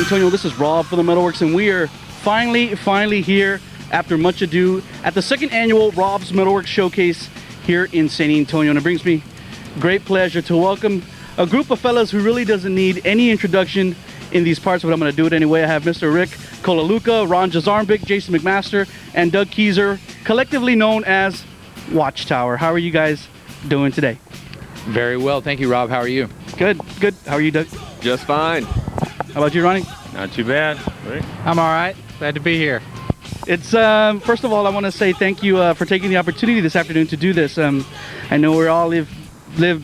Antonio. This is Rob for the MetalWorks, and we are finally here after much ado at the second annual Rob's MetalWorks Showcase here in San Antonio. And it brings me great pleasure to welcome a group of fellas who really doesn't need any introduction in these parts, but I'm going to do it anyway. I have Mr. Rick Kolaluka, Ron Jazarmbik, Jason McMaster, and Doug Keyser, collectively known as Watchtower. How are you guys doing today? Very well, thank you, Rob. How are you? Good. How are you, Doug? Just fine. How about you, Ronnie? Not too bad. I'm all right. Glad to be here. It's first of all, I want to say thank you for taking the opportunity this afternoon to do this. I know we all live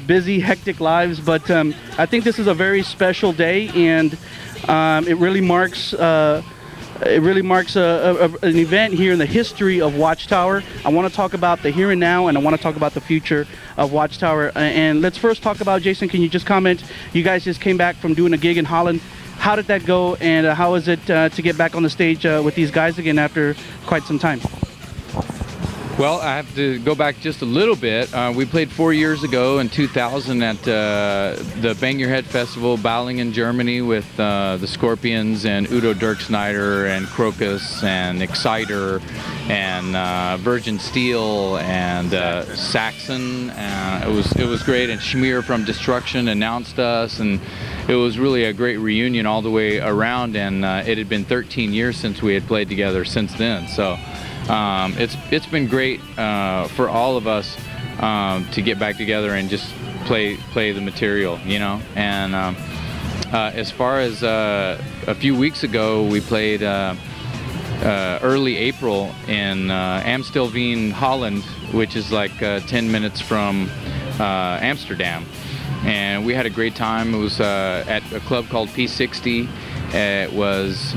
busy, hectic lives, but I think this is a very special day, and it really marks an event here in the history of Watchtower. I want to talk about the here and now, and I want to talk about the future of Watchtower. And let's first talk about, Jason, can you just comment? You guys just came back from doing a gig in Holland. How did that go, and how is it to get back on the stage with these guys again after quite some time? Well, I have to go back just a little bit. We played 4 years ago in 2000 at the Bang Your Head Festival, Balingen, Germany, with the Scorpions and Udo Dirkschneider and Crocus and Exciter and Virgin Steel and Saxon. It was great, and Schmier from Destruction announced us, and it was really a great reunion all the way around, and it had been 13 years since we had played together since then. So it's been great for all of us to get back together and just play the material, you know. And as far as a few weeks ago, we played early April in Amstelveen, Holland, which is like 10 minutes from Amsterdam. And we had a great time. It was at a club called P60. It was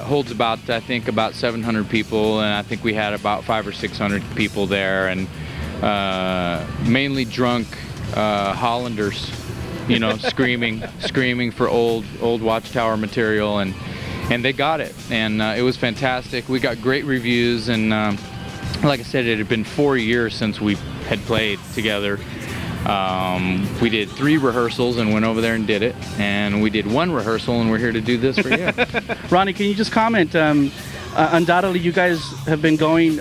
holds about, I think, about 700 people, and I think we had about 500 or 600 people there, and mainly drunk Hollanders, you know, screaming for old Watchtower material, and they got it, and it was fantastic. We got great reviews, and like I said, it had been 4 years since we had played together. We did 3 rehearsals and went over there and did it, and we did 1 rehearsal, and we're here to do this for you. Ronnie, can you just comment? Undoubtedly, you guys have been going,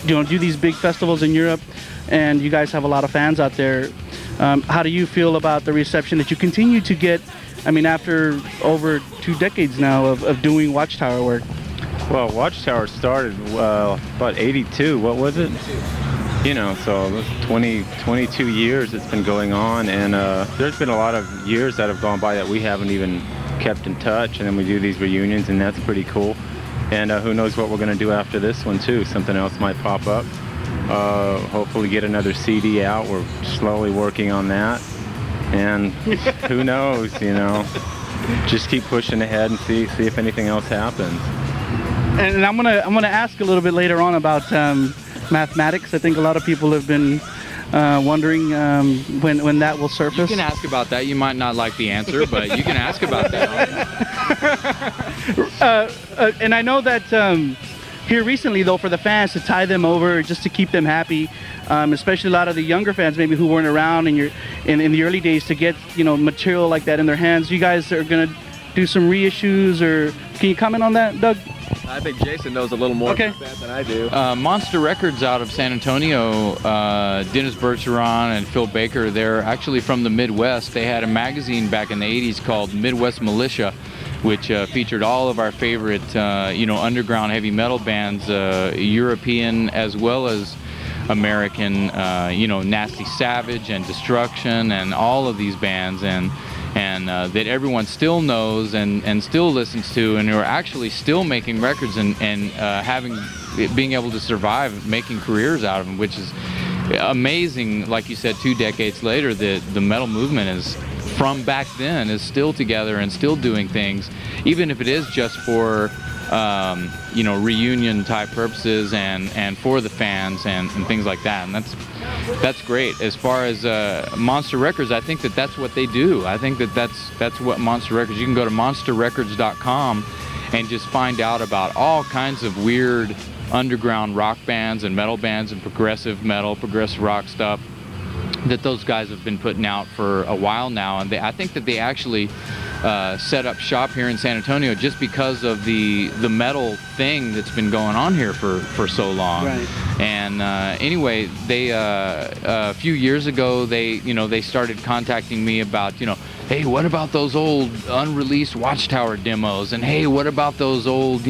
do these big festivals in Europe, and you guys have a lot of fans out there. How do you feel about the reception that you continue to get? I mean, after over 2 decades now of doing Watchtower work. Well, Watchtower started about 82. What was it? You know, so 22 years it's been going on, and there's been a lot of years that have gone by that we haven't even kept in touch, and then we do these reunions, and that's pretty cool. And who knows what we're going to do after this one too. Something else might pop up. Hopefully get another CD out. We're slowly working on that, and who knows, you know, just keep pushing ahead and see if anything else happens. And I'm gonna ask a little bit later on about mathematics. I think a lot of people have been wondering when that will surface. You can ask about that. You might not like the answer, but you can ask about that. And I know that here recently, though, for the fans, to tie them over, just to keep them happy, especially a lot of the younger fans maybe who weren't around in the early days, to get, you know, material like that in their hands. You guys are gonna do some reissues, or can you comment on that, Doug? I think Jason knows a little more about that than I do. Monster Records out of San Antonio, Dennis Bergeron and Phil Baker, they're actually from the Midwest. They had a magazine back in the 80s called Midwest Militia, which featured all of our favorite, underground heavy metal bands, European as well as American, Nasty Savage and Destruction and all of these bands, and that everyone still knows and still listens to, and who are actually still making records and being able to survive, making careers out of them, which is amazing. Like you said, 2 decades later, the metal movement is, from back then, is still together and still doing things, even if it is just for reunion type purposes and for the fans and things like that. And that's great. As far as Monster Records, I think that's what they do. I think that's what Monster Records. You can go to monsterrecords.com and just find out about all kinds of weird underground rock bands and metal bands and progressive metal, progressive rock stuff that those guys have been putting out for a while now. And I think that they actually set up shop here in San Antonio just because of the metal thing that's been going on here for so long. Right. And anyway, they a few years ago they started contacting me about, hey, what about those old unreleased Watchtower demos? And hey, what about those old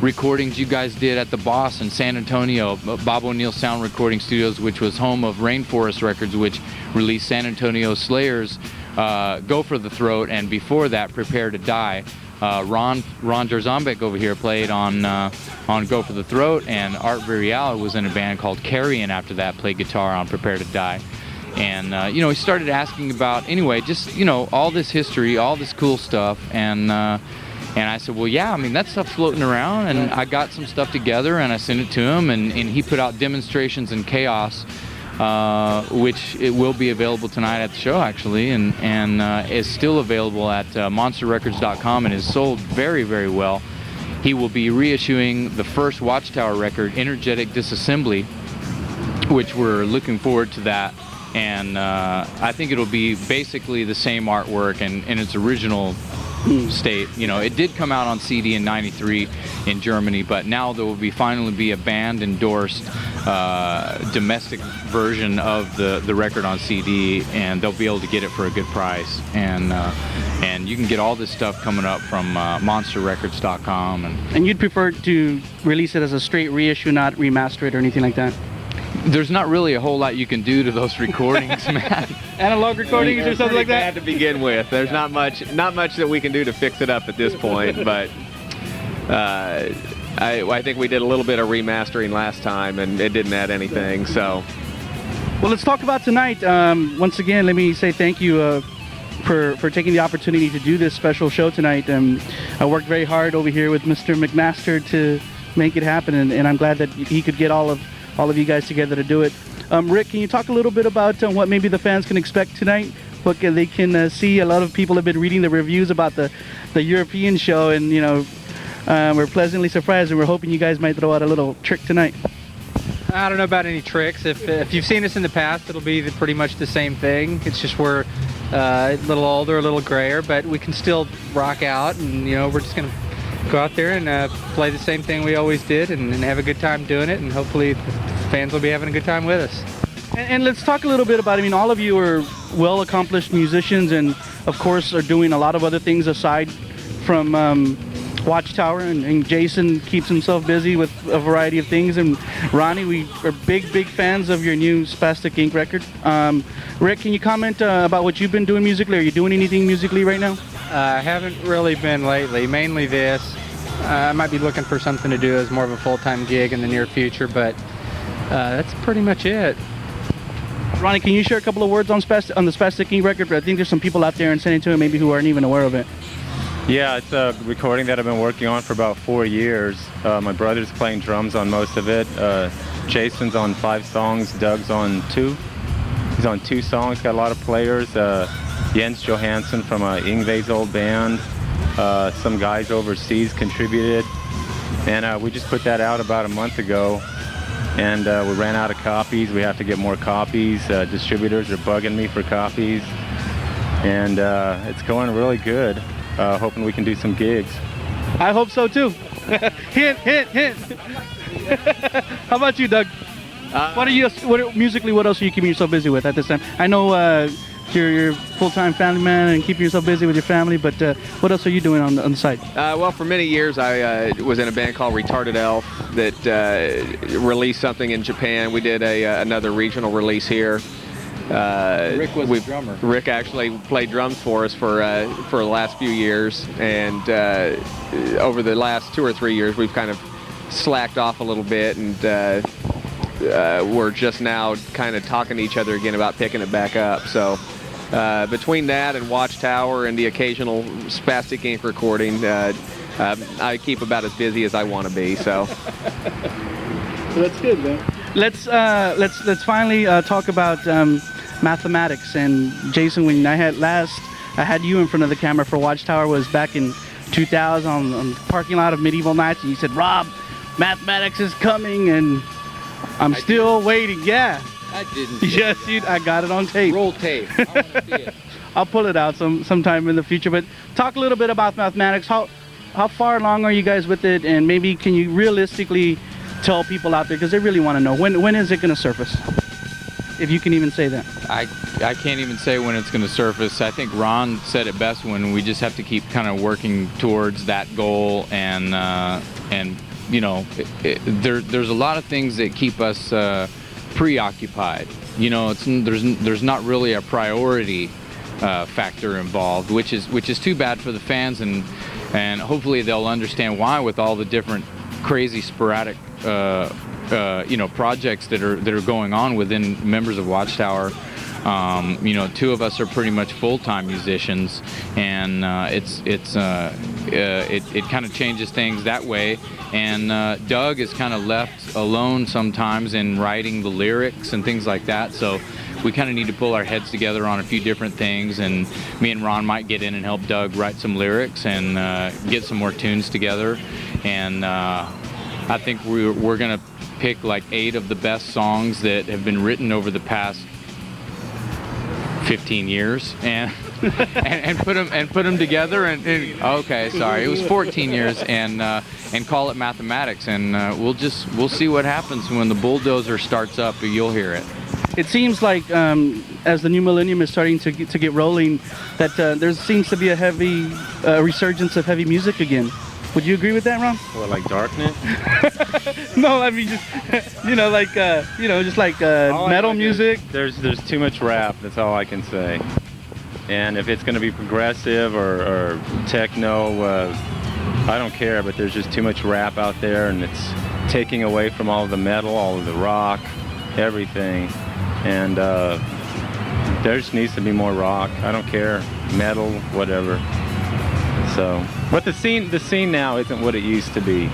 recordings you guys did at the Boss in San Antonio, Bob O'Neill Sound Recording Studios, which was home of Rainforest Records, which released San Antonio Slayer's Go for the Throat, and before that, Prepare to Die. Ron Jarzombek over here played on Go for the Throat, and Art Virial was in a band called Carrion after that, played guitar on Prepare to Die. And he started asking about, anyway, just all this history, all this cool stuff, and I said, well, yeah, I mean, that stuff's floating around, and I got some stuff together, and I sent it to him, and he put out Demonstrations in Chaos, which it will be available tonight at the show, actually, and is still available at monsterrecords.com and is sold very, very well. He will be reissuing the first Watchtower record, Energetic Disassembly, which we're looking forward to that. And I think it'll be basically the same artwork and in its original state. It did come out on CD in '93 in Germany, but now there will finally be a band endorsed domestic version of the record on CD, and they'll be able to get it for a good price. And you can get all this stuff coming up from monsterrecords.com. And you'd prefer to release it as a straight reissue, not remaster it or anything like that? There's not really a whole lot you can do to those recordings, man. Analog recordings or something like that? Bad to begin with. There's not much that we can do to fix it up at this point, but I think we did a little bit of remastering last time, and it didn't add anything, so. Well, let's talk about tonight. Once again, let me say thank you for taking the opportunity to do this special show tonight. I worked very hard over here with Mr. McMaster to make it happen, and I'm glad that he could get all of you guys together to do it. Rick, can you talk a little bit about what maybe the fans can expect tonight? What they can see? A lot of people have been reading the reviews about the European show, and we're pleasantly surprised, and we're hoping you guys might throw out a little trick tonight. I don't know about any tricks. If you've seen us in the past, it'll be pretty much the same thing. It's just we're a little older, a little grayer, but we can still rock out, and we're just gonna go out there and play the same thing we always did, and have a good time doing it, and hopefully the fans will be having a good time with us. And let's talk a little bit about, all of you are well-accomplished musicians, and of course are doing a lot of other things aside from Watchtower, and Jason keeps himself busy with a variety of things, and Ronnie, we are big fans of your new Spastic Ink record. Rick, can you comment about what you've been doing musically? Are you doing anything musically right now? I haven't really been lately, mainly this. I might be looking for something to do as more of a full-time gig in the near future, but that's pretty much it. Ronnie, can you share a couple of words on the Spastic Ink record? I think there's some people out there in San Antonio maybe who aren't even aware of it. Yeah, it's a recording that I've been working on for about 4 years. My brother's playing drums on most of it. Jason's on 5 songs. Doug's on 2. He's on 2 songs. Got a lot of players. Jens Johansson from Yngwie's old band. Some guys overseas contributed. And we just put that out about a month ago. And we ran out of copies. We have to get more copies. Distributors are bugging me for copies. And it's going really good. Hoping we can do some gigs. I hope so too. Hint. How about you, Doug? Musically, what else are you keeping yourself busy with at this time? I know you're a full-time family man and keeping yourself busy with your family, but what else are you doing on the side? Well, for many years I was in a band called Retarded Elf that released something in Japan. We did another regional release here. Rick was the drummer. Rick actually played drums for us for the last few years, and over the last 2 or 3 years we've kind of slacked off a little bit, and we're just now kind of talking to each other again about picking it back up. So between that and Watchtower and the occasional Spastic Ink recording, I keep about as busy as I want to be. So that's good, man. Let's finally talk about mathematics. And Jason, when I had you in front of the camera for Watchtower was back in 2000 on the parking lot of Medieval Nights, and you said, "Rob, mathematics is coming," and I'm still waiting. Yeah. I didn't. Yes, I got it on tape. Roll tape. I want to see it. I'll pull it out sometime in the future. But talk a little bit about mathematics. How far along are you guys with it? And maybe can you realistically tell people out there, because they really want to know, when is it going to surface? If you can even say that. I can't even say when it's going to surface. I think Ron said it best when we just have to keep kind of working towards that goal, and you know, there's a lot of things that keep us preoccupied. You know, there's not really a priority factor involved, which is too bad for the fans, and hopefully they'll understand why, with all the different crazy sporadic you know, projects that are going on within members of Watchtower. You know, two of us are pretty much full-time musicians, and it kind of changes things that way. And Doug is kind of left alone sometimes in writing the lyrics and things like that. So we kind of need to pull our heads together on a few different things, and me and Ron might get in and help Doug write some lyrics and get some more tunes together. And I think we're gonna pick like 8 of the best songs that have been written over the past 15 years and put them together and okay, sorry, it was 14 years, and call it mathematics, and we'll see what happens when the bulldozer starts up. You'll hear it. It seems like as the new millennium is starting to get rolling, that there seems to be a heavy resurgence of heavy music again. Would you agree with that, Ron? What, like Darkness? No, I mean just you know, like you know, just like metal music. There's too much rap. That's all I can say. And if it's going to be progressive or techno, I don't care. But there's just too much rap out there, and it's taking away from all of the metal, all of the rock, everything. And there just needs to be more rock. I don't care, metal, whatever. So, but the scene now isn't what it used to be.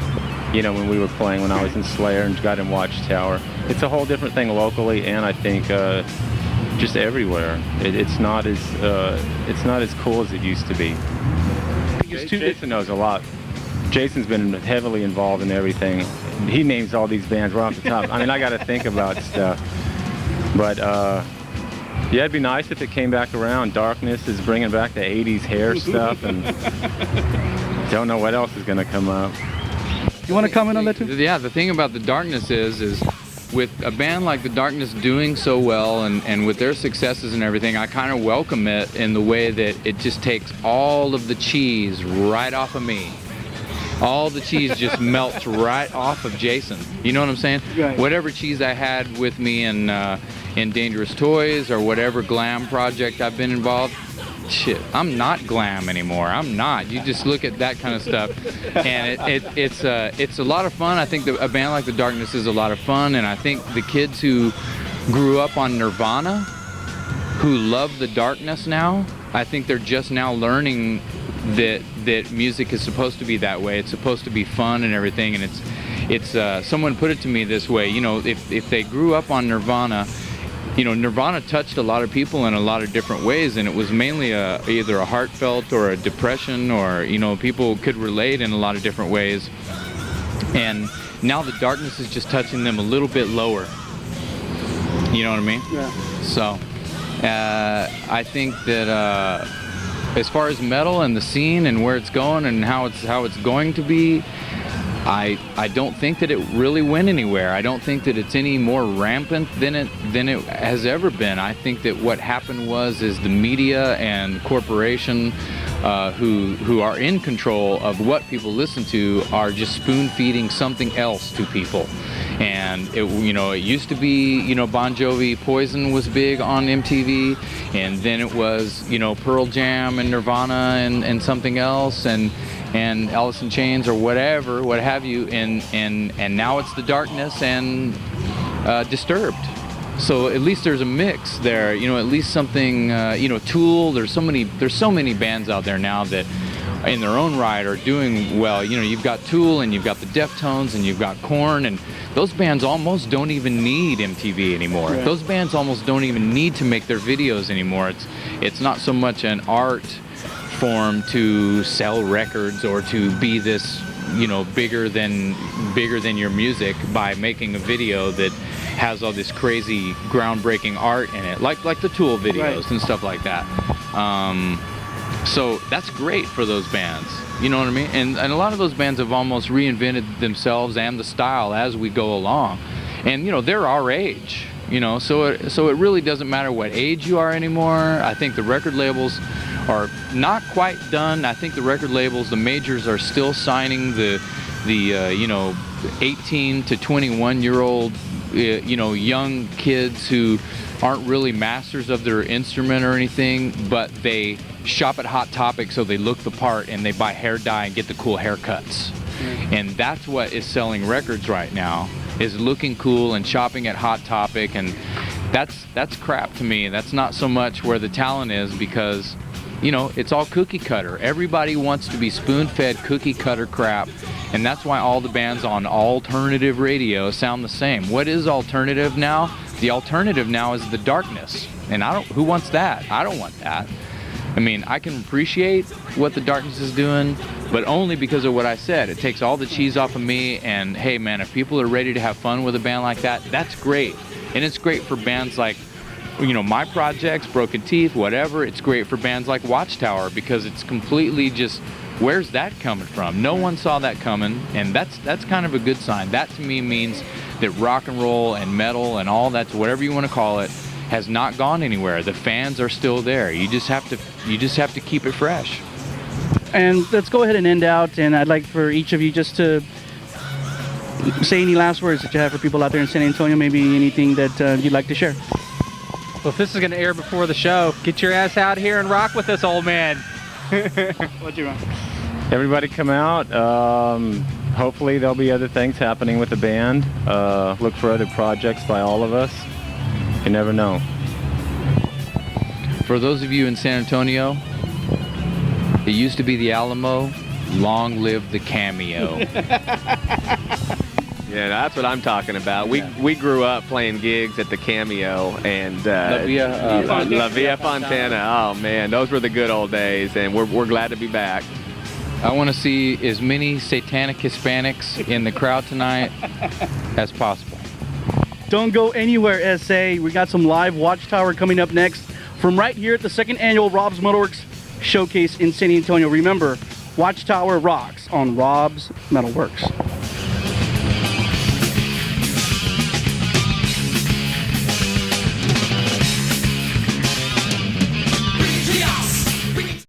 You know, when we were playing, when I was in Slayer and got in Watchtower, it's a whole different thing locally, and I think just everywhere. It's not as cool as it used to be. Jason knows a lot. Jason's been heavily involved in everything. He names all these bands right off the top. I mean, I got to think about stuff. But yeah, it'd be nice if it came back around. Darkness is bringing back the 80s hair stuff, and don't know what else is going to come up. You want to comment on that too? Yeah, the thing about the Darkness is with a band like the Darkness doing so well, and with their successes and everything, I kind of welcome it in the way that it just takes all of the cheese right off of me. All the cheese just melts right off of Jason. You know what I'm saying? Right. Whatever cheese I had with me in Dangerous Toys or whatever glam project I've been involved, shit, I'm not glam anymore. I'm not. You just look at that kind of stuff, and it's a lot of fun. I think a band like the Darkness is a lot of fun, and I think the kids who grew up on Nirvana, who love the Darkness now, I think they're just now learning that music is supposed to be that way. It's supposed to be fun and everything, and it's someone put it to me this way, you know, if they grew up on Nirvana, you know, Nirvana touched a lot of people in a lot of different ways, and it was mainly either a heartfelt or a depression, or, you know, people could relate in a lot of different ways. And now the Darkness is just touching them a little bit lower. You know what I mean? Yeah. So I think that as far as metal and the scene and where it's going and how it's going to be, I don't think that it really went anywhere. I don't think that it's any more rampant than it has ever been. I think that what happened is the media and corporation who are in control of what people listen to are just spoon feeding something else to people. And it used to be, you know, Bon Jovi, Poison was big on MTV, and then it was, you know, Pearl Jam and Nirvana and something else, and Alice in Chains or whatever, what have you, and now it's the Darkness and Disturbed. So at least there's a mix there, you know, at least something, you know, Tool. There's so many bands out there now that in their own right are doing well. You know, you've got Tool and you've got the Deftones and you've got Korn, and those bands almost don't even need MTV anymore. Right. Those bands almost don't even need to make their videos anymore. It's not so much an art form to sell records or to be this, you know, bigger than your music by making a video that has all this crazy groundbreaking art in it, like the Tool videos, right, and stuff like that. So that's great for those bands. You know what I mean? And a lot of those bands have almost reinvented themselves and the style as we go along. And you know, they're our age. You know, so it really doesn't matter what age you are anymore. I think the record labels are not quite done. I think the record labels, the majors, are still signing the you know, 18 to 21-year-old you know, young kids who aren't really masters of their instrument or anything, but they shop at Hot Topic so they look the part and they buy hair dye and get the cool haircuts. And that's what is selling records right now, is looking cool and shopping at Hot Topic. And that's crap to me. That's not so much where the talent is, because you know, it's all cookie cutter. Everybody wants to be spoon-fed cookie cutter crap, and that's why all the bands on alternative radio sound the same. What is alternative now? The alternative now is the darkness, and who wants that? I don't want that. I mean, I can appreciate what the darkness is doing, but only because of what I said. It takes all the cheese off of me, and hey man, if people are ready to have fun with a band like that, that's great. And it's great for bands like, you know, my projects, Broken Teeth, whatever. It's great for bands like Watchtower, because it's completely just, where's that coming from? No one saw that coming, and that's kind of a good sign. That to me means that rock and roll and metal and all that, whatever you want to call it, has not gone anywhere. The fans are still there. You just have to keep it fresh. And let's go ahead and end out, and I'd like for each of you just to say any last words that you have for people out there in San Antonio, maybe anything that you'd like to share. Well, if this is going to air before the show, get your ass out here and rock with us, old man. What you want? Everybody come out. Hopefully there'll be other things happening with the band. Look for other projects by all of us. You never know. For those of you in San Antonio, it used to be the Alamo. Long live the Cameo. Yeah, that's what I'm talking about. We grew up playing gigs at the Cameo and La Villa Fontana. Oh man, those were the good old days, and we're glad to be back. I want to see as many satanic Hispanics in the crowd tonight as possible. Don't go anywhere, SA. We got some live Watchtower coming up next from right here at the second annual Rob's Metalworks Showcase in San Antonio. Remember, Watchtower rocks on Rob's Metalworks.